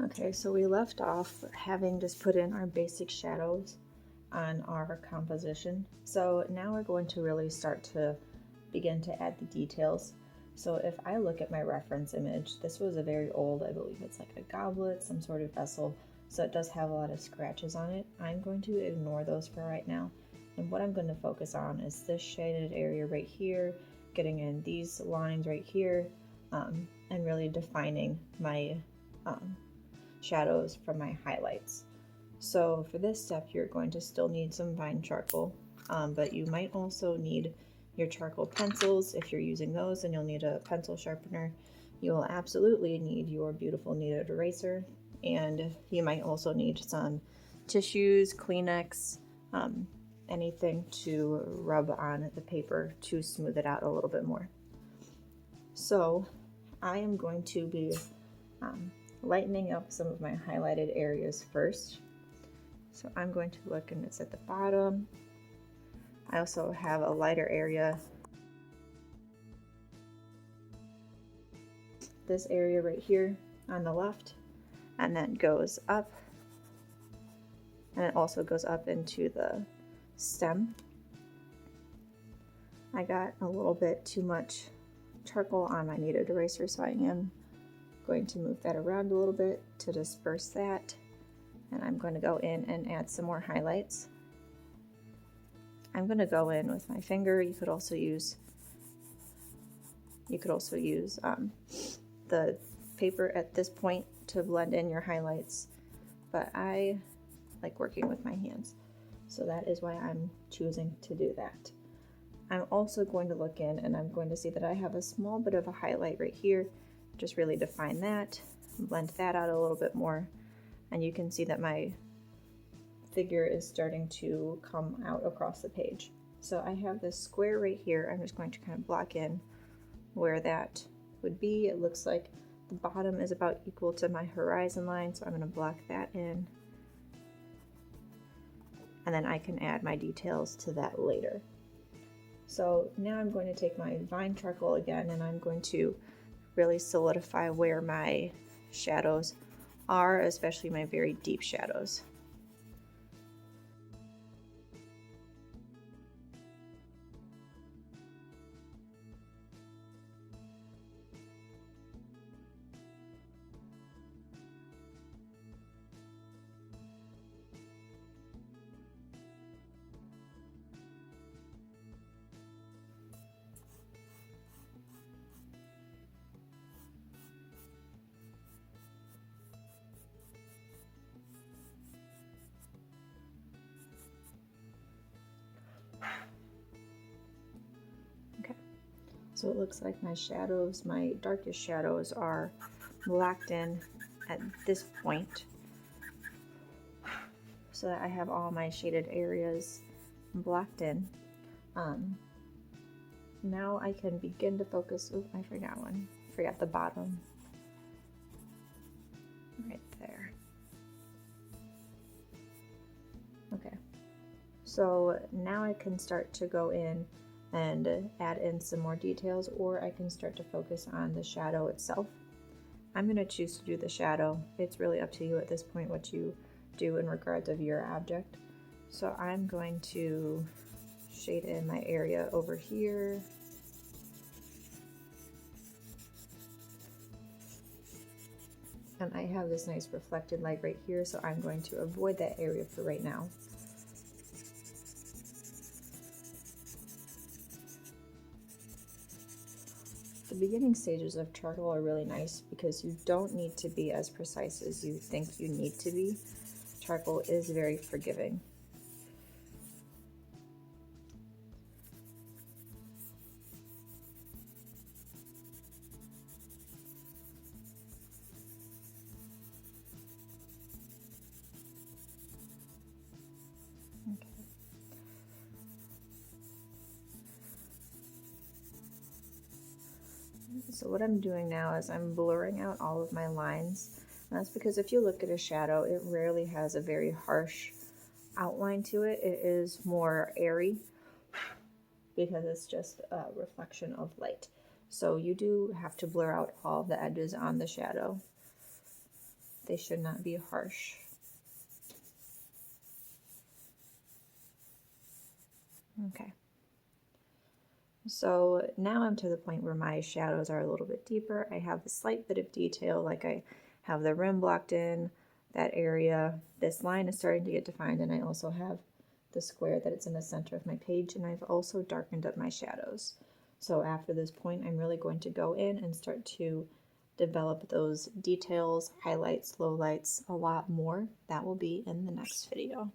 Okay, so we left off having just put in our basic shadows on our composition. So now we're going to really start to begin to add the details. So if I look at my reference image, this was a very old, I believe it's like a goblet, some sort of vessel, so it does have a lot of scratches on it. I'm going to ignore those for right now. And what I'm going to focus on is this shaded area right here, getting in these lines right here, and really defining my shadows from my highlights. So for this step, you're going to still need some vine charcoal, but you might also need your charcoal pencils. If you're using those, then you'll need a pencil sharpener. You will absolutely need your beautiful kneaded eraser, and you might also need some tissues, Kleenex, anything to rub on the paper to smooth it out a little bit more. So I am going to be lightening up some of my highlighted areas first. So I'm going to look, and it's at the bottom. I also have a lighter area. This area right here on the left, and then goes up, and it also goes up into the stem. I got a little bit too much charcoal on my kneaded eraser, so I am going to move that around a little bit to disperse that. And I'm going to go in and add some more highlights. I'm going to go in with my finger. You could also use the paper at this point to blend in your highlights, but I like working with my hands, so that is why I'm choosing to do that. I'm also going to look in, and I'm going to see that I have a small bit of a highlight right here. Just really define that, blend that out a little bit more, and you can see that my figure is starting to come out across the page. So I have this square right here. I'm just going to kind of block in where that would be. It looks like the bottom is about equal to my horizon line, so I'm going to block that in. And then I can add my details to that later. So now I'm going to take my vine charcoal again, and I'm going to really solidify where my shadows are, especially my very deep shadows. Okay, so it looks like my shadows, my darkest shadows, are blacked in at this point, so that I have all my shaded areas blacked in. Now I can begin to focus. Oh, I forgot one. Forgot the bottom. Right there. Okay. So now I can start to go in and add in some more details, or I can start to focus on the shadow itself. I'm going to choose to do the shadow. It's really up to you at this point what you do in regards of your object. So I'm going to shade in my area over here. And I have this nice reflected light right here, so I'm going to avoid that area for right now. The beginning stages of charcoal are really nice because you don't need to be as precise as you think you need to be. Charcoal is very forgiving. Okay. So what I'm doing now is I'm blurring out all of my lines. And that's because if you look at a shadow, it rarely has a very harsh outline to it. It is more airy because it's just a reflection of light. So you do have to blur out all the edges on the shadow. They should not be harsh. Okay. So now I'm to the point where my shadows are a little bit deeper. I have a slight bit of detail, like I have the rim blocked in, that area. This line is starting to get defined, and I also have the square that it's in the center of my page, and I've also darkened up my shadows. So after this point, I'm really going to go in and start to develop those details, highlights, lowlights a lot more. That will be in the next video.